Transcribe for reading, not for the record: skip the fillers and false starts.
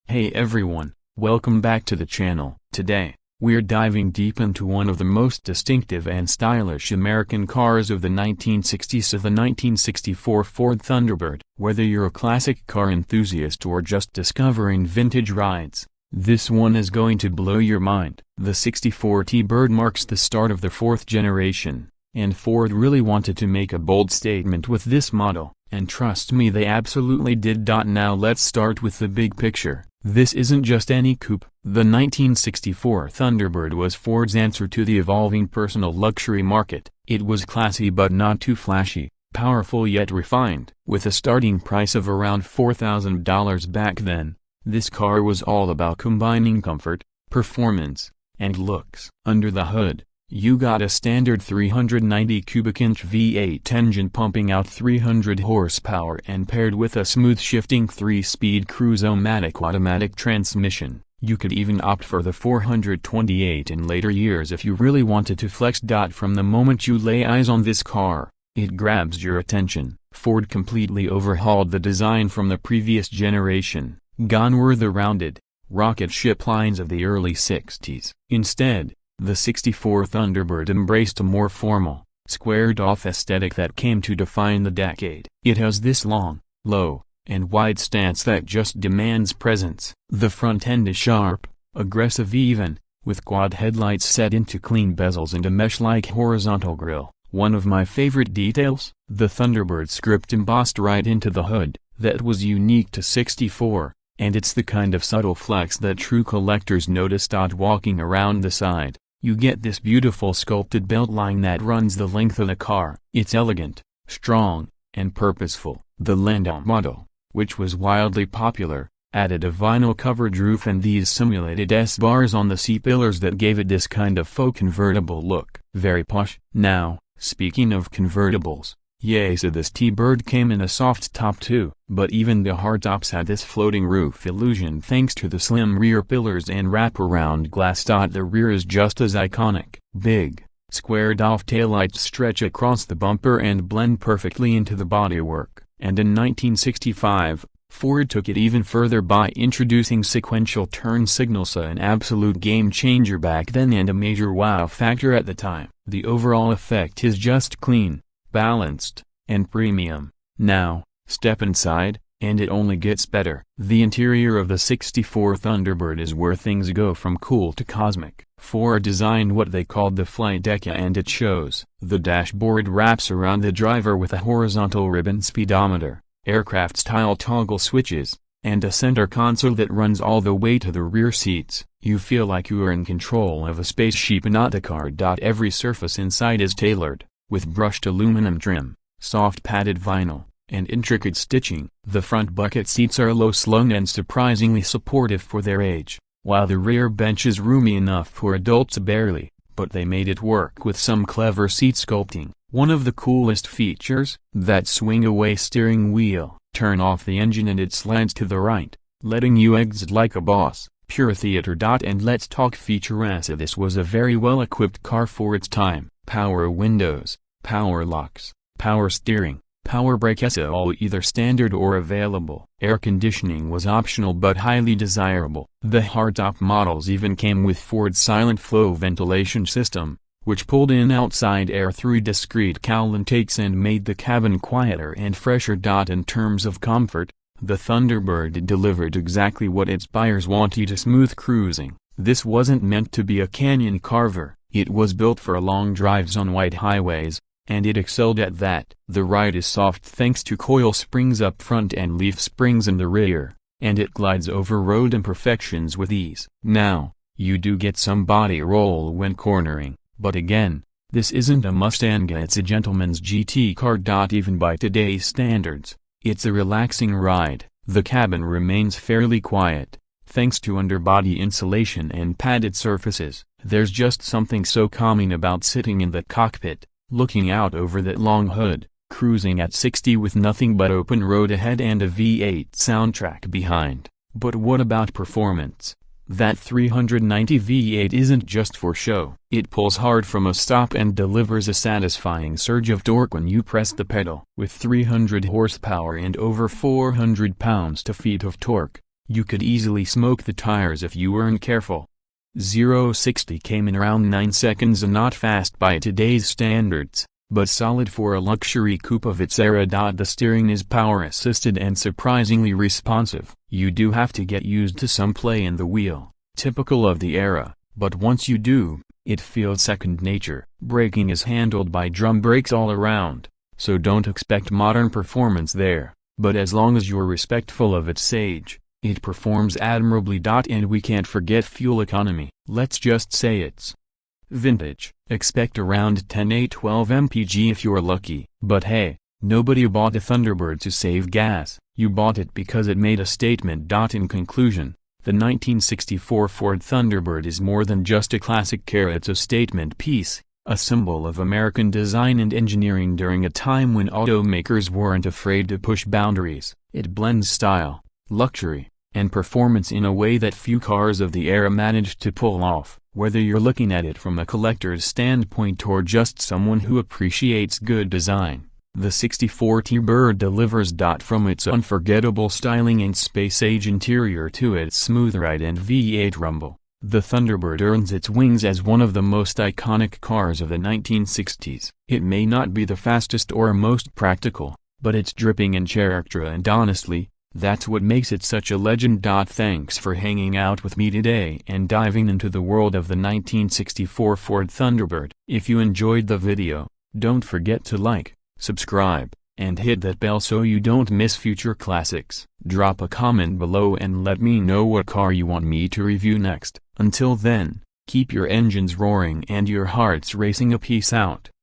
Hey everyone, welcome back to the channel. Today, we're diving deep into one of the most distinctive and stylish American cars of the 1960s, the 1964 Ford Thunderbird. Whether you're a classic car enthusiast or just discovering vintage rides, this one is going to blow your mind. The 64 T-Bird marks the start of the fourth generation, and Ford really wanted to make a bold statement with this model, and trust me, they absolutely did. Now let's start with the big picture. This isn't just any coupe. The 1964 Thunderbird was Ford's answer to the evolving personal luxury market. It was classy but not too flashy, powerful yet refined. With a starting price of around $4,000 back then, this car was all about combining comfort, performance, and looks. Under the hood, you got a standard 390 cubic inch V8 engine pumping out 300 horsepower and paired with a smooth shifting 3-speed cruise-o-matic automatic transmission. You could even opt for the 428 in later years if you really wanted to flex. From the moment you lay eyes on this car, it grabs your attention. Ford completely overhauled the design from the previous generation. Gone were the rounded, rocket ship lines of the early 60s. Instead, the 64 Thunderbird embraced a more formal, squared-off aesthetic that came to define the decade. It has this long, low, and wide stance that just demands presence. The front end is sharp, aggressive even, with quad headlights set into clean bezels and a mesh-like horizontal grille. One of my favorite details? The Thunderbird script embossed right into the hood, that was unique to 64, and it's the kind of subtle flex that true collectors notice. Walking around the side, you get this beautiful sculpted beltline that runs the length of the car. It's elegant, strong, and purposeful. The Landau model, which was wildly popular, added a vinyl-covered roof and these simulated S-bars on the C-pillars that gave it this kind of faux convertible look. Very posh. Now, speaking of convertibles, yay, so this T-Bird came in a soft top too. But even the hardtops had this floating roof illusion thanks to the slim rear pillars and wraparound glass. The rear is just as iconic. Big, squared-off taillights stretch across the bumper and blend perfectly into the bodywork. And in 1965, Ford took it even further by introducing sequential turn signals, an absolute game-changer back then and a major wow factor at the time. The overall effect is just clean, balanced, and premium. Now, step inside, and it only gets better. The interior of the 64 Thunderbird is where things go from cool to cosmic. Ford designed what they called the flight deck, and it shows. The dashboard wraps around the driver with a horizontal ribbon speedometer, aircraft-style toggle switches, and a center console that runs all the way to the rear seats. You feel like you are in control of a spaceship, not a car. Every surface inside is tailored, with brushed aluminum trim, soft padded vinyl, and intricate stitching. The front bucket seats are low-slung and surprisingly supportive for their age, while the rear bench is roomy enough for adults barely, but they made it work with some clever seat sculpting. One of the coolest features? That swing-away steering wheel. Turn off the engine and it slants to the right, letting you exit like a boss. Pure theater. And let's talk features. This was a very well-equipped car for its time. Power windows, power locks, power steering, power brakes, all either standard or available. Air conditioning was optional but highly desirable. The hardtop models even came with Ford's silent flow ventilation system, which pulled in outside air through discrete cowl intakes and made the cabin quieter and fresher. In terms of comfort, the Thunderbird delivered exactly what its buyers wanted: a smooth cruising. This wasn't meant to be a canyon carver. It was built for long drives on wide highways, and it excelled at that. The ride is soft thanks to coil springs up front and leaf springs in the rear, and it glides over road imperfections with ease. Now, you do get some body roll when cornering, but again, this isn't a Mustang, it's a gentleman's GT car. Even by today's standards, it's a relaxing ride. The cabin remains fairly quiet, thanks to underbody insulation and padded surfaces. There's just something so calming about sitting in the cockpit, looking out over that long hood, cruising at 60 with nothing but open road ahead and a V8 soundtrack behind. But what about performance? That 390 V8 isn't just for show. It pulls hard from a stop and delivers a satisfying surge of torque when you press the pedal. With 300 horsepower and over 400 pounds-feet of torque, You could easily smoke the tires if you weren't careful. 0-60 came in around 9 seconds and not fast by today's standards, but solid for a luxury coupe of its era. The steering is power assisted and surprisingly responsive. You do have to get used to some play in the wheel, typical of the era, but once you do, it feels second nature. Braking is handled by drum brakes all around, so don't expect modern performance there, but as long as you're respectful of its age, it performs admirably. And we can't forget fuel economy. Let's just say it's vintage. Expect around 10-12 mpg if you're lucky. But hey, nobody bought a Thunderbird to save gas, you bought it because it made a statement. In conclusion, the 1964 Ford Thunderbird is more than just a classic car. It's a statement piece, a symbol of American design and engineering during a time when automakers weren't afraid to push boundaries. It blends style, luxury, and performance in a way that few cars of the era managed to pull off. Whether you're looking at it from a collector's standpoint or just someone who appreciates good design, the 64 T-Bird delivers. From its unforgettable styling and space-age interior to its smooth ride and V8 rumble, the Thunderbird earns its wings as one of the most iconic cars of the 1960s. It may not be the fastest or most practical, but it's dripping in character, and honestly, that's what makes it such a legend. Thanks for hanging out with me today and diving into the world of the 1964 Ford Thunderbird. If you enjoyed the video, don't forget to like, subscribe, and hit that bell so you don't miss future classics. Drop a comment below and let me know what car you want me to review next. Until then, keep your engines roaring and your hearts racing. Peace out.